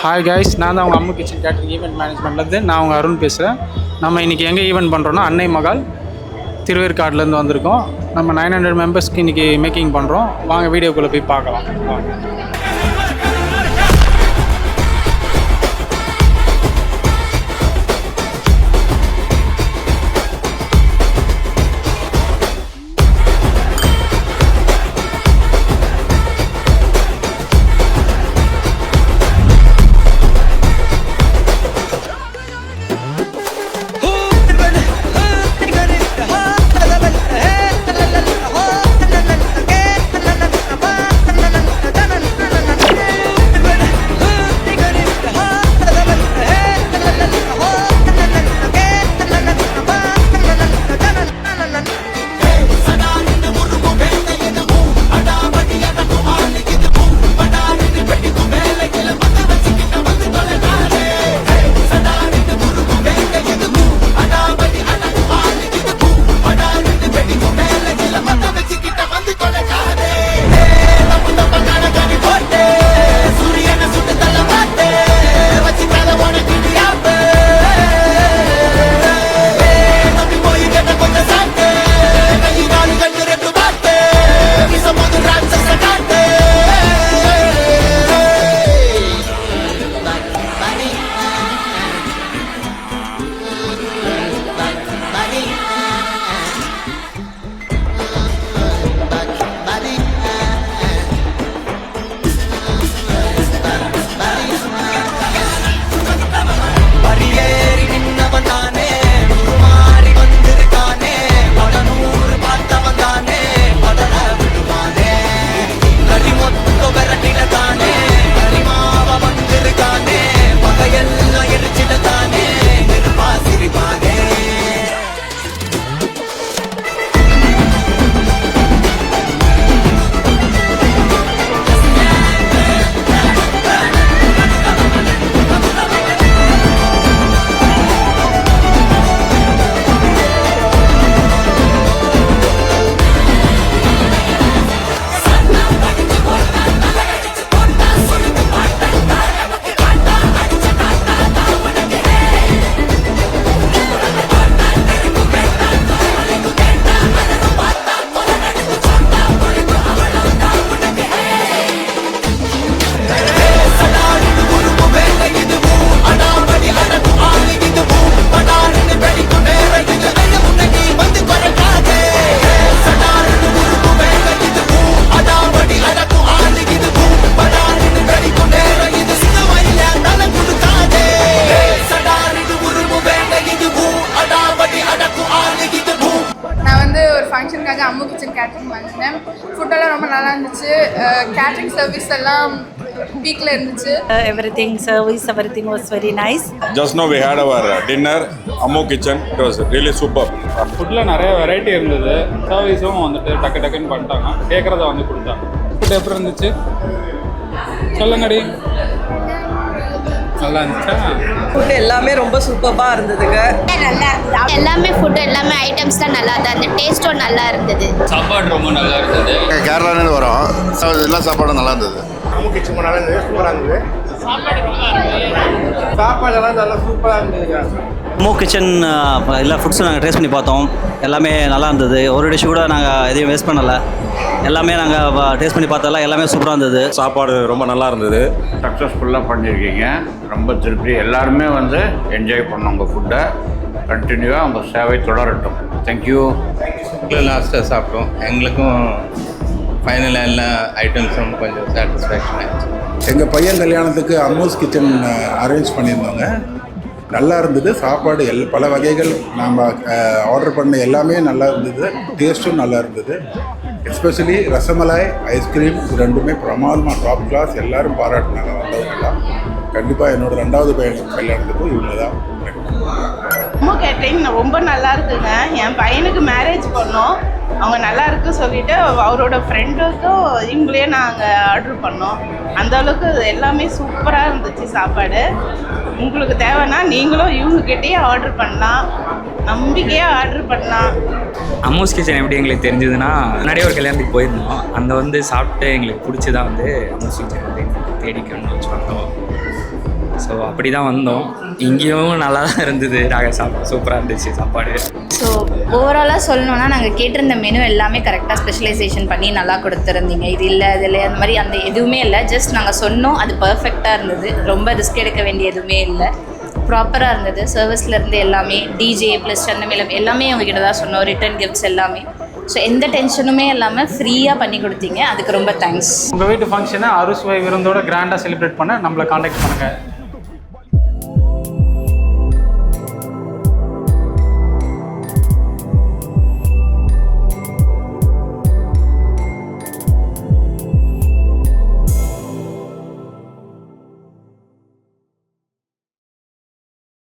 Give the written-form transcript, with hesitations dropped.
Hi guys, நான் தான் உங்கள் அம்மு கிச்சன் கேட்டரிங் ஈவெண்ட் மேனேஜ்மெண்ட்லேருந்து நான் உங்கள் அருண் பேசுகிறேன். நம்ம இன்றைக்கி எங்கே ஈவெண்ட் பண்ணுறோன்னா அன்னை மகால் திருவேற்காடுலேருந்து வந்திருக்கோம். நம்ம 900 மெம்பர்ஸ்க்கு இன்றைக்கி மேக்கிங் பண்ணுறோம். வாங்க வீடியோக்குள்ளே போய் பார்க்கலாம். வாங்க. ஃபங்க்ஷனுக்காக அம்மு கிச்சன் கேட்ரிங் வாங்கினேன். ஃபுட்டெல்லாம் ரொம்ப நல்லா இருந்துச்சு. கேட்ரிங் சர்வீஸ் எல்லாம் பீக்கில் இருந்துச்சு. Everything was very nice. Just now we had our dinner, Ammu Kitchen. It was really superb. ஃபுட்டில் நிறைய வெரைட்டி இருந்தது. சர்வீஸும் வந்துட்டு டக்குன்னு பண்ணிட்டாங்க. கேட்குறத வந்து கொடுத்தாங்க. ஃபுட் எப்படி இருந்துச்சு சொல்லுங்கடி. நல்லா இருந்துச்சா? ஃபுட் எல்லாமே ரொம்ப சூப்பராக இருந்ததுங்க. நல்லா இருந்தது. எல்லாமே ஃபுட் எல்லாமே ஐட்டம்ஸ்லாம் நல்லா இருந்தது. அந்த டேஸ்ட்டும் நல்லா இருந்தது. சாப்பாடு ரொம்ப நல்லா இருந்தது. கேரளாலேருந்து வரோம். எல்லா சாப்பாடும் நல்லா இருந்தது. அம்மு கிச்சன் நல்லா இருந்தது. சூப்பராக இருந்தது. சாப்பாடெல்லாம் நல்லா சூப்பராக இருந்ததுங்க. அம்மு கிச்சன் எல்லா ஃபுட்ஸும் நாங்கள் டேஸ்ட் பண்ணி பார்த்தோம். எல்லாமே நல்லா இருந்தது. ஒரு டிஷ் கூட நாங்கள் எதையும் வேஸ்ட் பண்ணலை. எல்லாமே நாங்கள் டேஸ்ட் பண்ணி பார்த்ததெல்லாம் எல்லாமே சூப்பராக இருந்தது. சாப்பாடு ரொம்ப நல்லா இருந்தது. சக்ஸஸ்ஃபுல்லாக பண்ணியிருக்கீங்க. ரொம்ப திருப்தி. எல்லாருமே வந்து என்ஜாய் பண்ணோம் உங்கள் ஃபுட்டை. கண்டினியூவாக உங்கள் சேவை தொடரட்டும். தேங்க்யூ. லாஸ்ட்டாக சாப்பிட்டோம். எங்களுக்கும் ஃபைனலாக எல்லா ஐட்டம்ஸும் கொஞ்சம் சாட்டிஸ்ஃபேக்ஷன் ஆகிடுச்சு. எங்கள் பையன் கல்யாணத்துக்கு அம்மூஸ் கிச்சன் அரேஞ்ச் பண்ணியிருந்தோங்க. நல்லா இருந்தது. சாப்பாடு பல வகைகள் நாம் ஆர்டர் பண்ண எல்லாமே நல்லா இருந்தது. டேஸ்ட்டும் நல்லா இருந்தது. எஸ்பெஷலி ரசமலாய், ஐஸ்கிரீம் இது ரெண்டுமே பிரமாதமாக டாப் கிளாஸ். எல்லோரும் பாராட்டினாங்க வந்தவங்கெல்லாம். கண்டிப்பாக என்னோடய 2வது பையன் கல்யாணத்துக்கும் இவங்க தான். அம்மு கேட்டரிங் ரொம்ப நல்லா இருக்குங்க. என் பையனுக்கு மேரேஜ் பண்ணோம். அவங்க நல்லா இருக்கு சொல்லிட்டு அவரோட ஃப்ரெண்டுக்கும் இவங்களே நாங்கள் ஆர்டர் பண்ணோம். அந்த அளவுக்கு எல்லாமே சூப்பராக இருந்துச்சு சாப்பாடு. உங்களுக்கு தேவைன்னா நீங்களும் இவங்ககிட்டயே ஆர்டர் பண்ணலாம். நம்பிக்கையாக ஆர்டர் பண்ணலாம். அம்மூஸ் கிச்சன் எப்படி எங்களுக்கு தெரிஞ்சதுன்னா, முன்னாடியே ஒரு கல்யாணத்துக்கு போயிருந்தோம். அந்த சாப்பிட்டு எங்களுக்கு பிடிச்சதான் அம்மூஸ் கிச்சன் தேடிக்கணும்னு வச்சு வந்தோம். ஸோ அப்படி தான் வந்தோம். இங்கேயும் நல்லா தான் இருந்தது. நாங்கள் சூப்பராக இருந்துச்சு சாப்பாடு. ஸோ ஓவராலாக சொல்லணுன்னா நாங்கள் கேட்டிருந்த மெனு எல்லாமே கரெக்டாக ஸ்பெஷலைசேஷன் பண்ணி நல்லா கொடுத்துருந்தீங்க. இது இல்லை அது இல்லை அந்த மாதிரி அந்த எதுவுமே இல்லை. ஜஸ்ட் நாங்கள் சொன்னோம், அது பர்ஃபெக்டாக இருந்தது. ரொம்ப ரிஸ்க் எடுக்க வேண்டிய எதுவுமே இல்லை, ப்ராப்பராக இருந்தது. சர்வீஸ்லேருந்து எல்லாமே டிஜே ப்ளஸ் சென்னமேலம் எல்லாமே அவங்ககிட்ட தான் சொன்னோம். ரிட்டன் கிஃப்ட்ஸ் எல்லாமே. ஸோ எந்த டென்ஷனுமே இல்லாமல் ஃப்ரீயாக பண்ணி கொடுத்தீங்க. அதுக்கு ரொம்ப தேங்க்ஸ். உங்கள் வீட்டு ஃபங்க்ஷனை அறுசுவை விருந்தோட கிராண்டாக செலிப்ரேட் பண்ண நம்மளை காண்டாக்ட் பண்ணுங்கள்.